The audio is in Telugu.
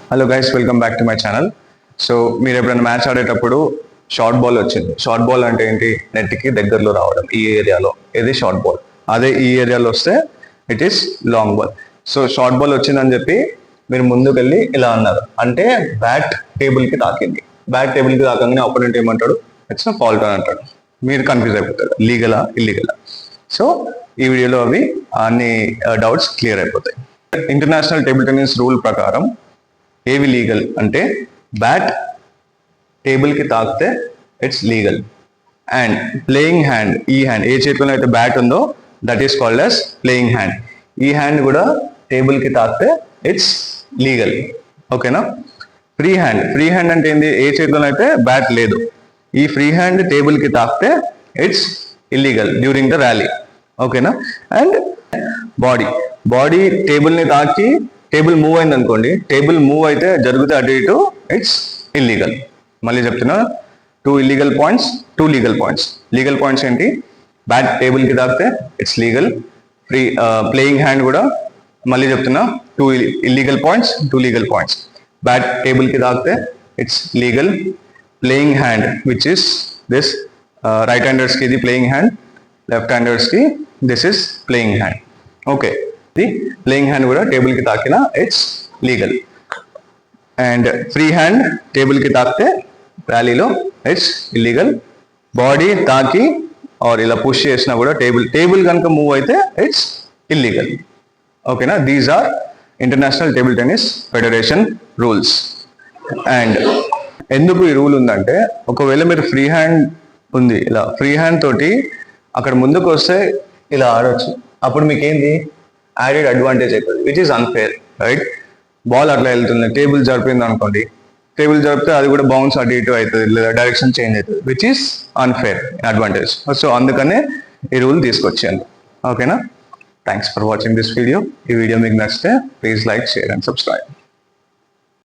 Hello guys, welcome back to my channel. So మీరు ఎప్పుడైనా మ్యాచ్ ఆడేటప్పుడు షార్ట్ బాల్ వచ్చింది. షార్ట్ బాల్ అంటే ఏంటి? నెట్కి దగ్గరలో రావడం. ఈ ఏరియాలో ఇది షార్ట్ బాల్. అదే ఈ ఏరియాలో వస్తే it is long ball. So short ball వచ్చిందని చెప్పి మీరు ముందుకెళ్ళి ఇలా అన్నారు అంటే బ్యాట్ టేబుల్కి తాకింది. బ్యాట్ టేబుల్కి తాకంగానే ఆపోనెంట్ ఏమంటాడు? ఇట్స్ ఫాల్ట్ అని అంటాడు. మీరు కన్ఫ్యూజ్ అయిపోతారు, లీగలా ఇల్లీగలా. సో ఈ వీడియోలో అవి అన్ని డౌట్స్ క్లియర్ అయిపోతాయి. ఇంటర్నేషనల్ టేబుల్ టెన్నిస్ రూల్ ప్రకారం ఏవి లీగల్ అంటే బ్యాట్ టేబుల్కి తాకితే it's legal. And playing hand, ఈ హ్యాండ్ ఏ చేతిలో అయితే బ్యాట్ ఉందో that is called as playing hand. ఈ హ్యాండ్ కూడా టేబుల్కి తాకితే ఇట్స్ లీగల్. ఓకేనా? ఫ్రీ హ్యాండ్, ఫ్రీ హ్యాండ్ అంటే ఏంది? ఏ చేతిలో అయితే బ్యాట్ లేదు, ఈ ఫ్రీ హ్యాండ్ టేబుల్కి తాకితే it's illegal during the rally. ఓకేనా? అండ్ బాడీ, బాడీ టేబుల్ని తాకి టేబుల్ మూవ్ అయింది అనుకోండి, టేబుల్ మూవ్ అయితే జరిగితే అటు ఇటు ఇట్స్ ఇల్లీగల్. మళ్ళీ చెప్తున్నా, 2 illegal points, 2 legal points. Legal points ఏంటి? బ్యాట్ టేబుల్కి తాకితే it's legal. Free playing hand కూడా మళ్ళీ చెప్తున్నా, 2 ఇల్లీగల్ పాయింట్స్, 2 లీగల్ పాయింట్స్. బ్యాట్ టేబుల్కి తాకితే ఇట్స్ లీగల్. Playing hand which is this, right హ్యాండర్స్కి ఇది ప్లేయింగ్ హ్యాండ్, లెఫ్ట్ హ్యాండర్స్కి this is playing hand. Okay, ఇది ప్లేయింగ్ హ్యాండ్ కూడా టేబుల్కి తాకినా it's legal. And free hand టేబుల్కి తాకితే ర్యాలీలో ఇట్స్ ఇల్లీగల్. బాడీ తాకి ఆర్ ఇలా పుష్ చేసినా కూడా టేబుల్ కనుక మూవ్ అయితే ఇట్స్ ఇల్లీగల్. ఓకేనా? These are international table tennis federation rules. And ఎందుకు ఈ రూల్ ఉందంటే, ఒకవేళ మీరు ఫ్రీ హ్యాండ్ ఉంది, ఇలా ఫ్రీ హ్యాండ్ తోటి అక్కడ ముందుకు వస్తే ఇలా ఆడొచ్చు, అప్పుడు మీకు ఏంది? యాడెడ్ అడ్వాంటేజ్ అవుతుంది, which is unfair, right? Ball అట్లా వెళ్తుంది, టేబుల్ జరిపింది అనుకోండి, టేబుల్ జరిపితే అది కూడా బౌన్స్ అటు ఇటు అవుతుంది, లేదా డైరెక్షన్ చేంజ్ అవుతుంది, which is unfair advantage. So అందుకనే ఈ రూల్ తీసుకొచ్చాను. ఓకేనా? Thanks for watching this video. ఈ వీడియో మీకు నచ్చితే please like, share and subscribe.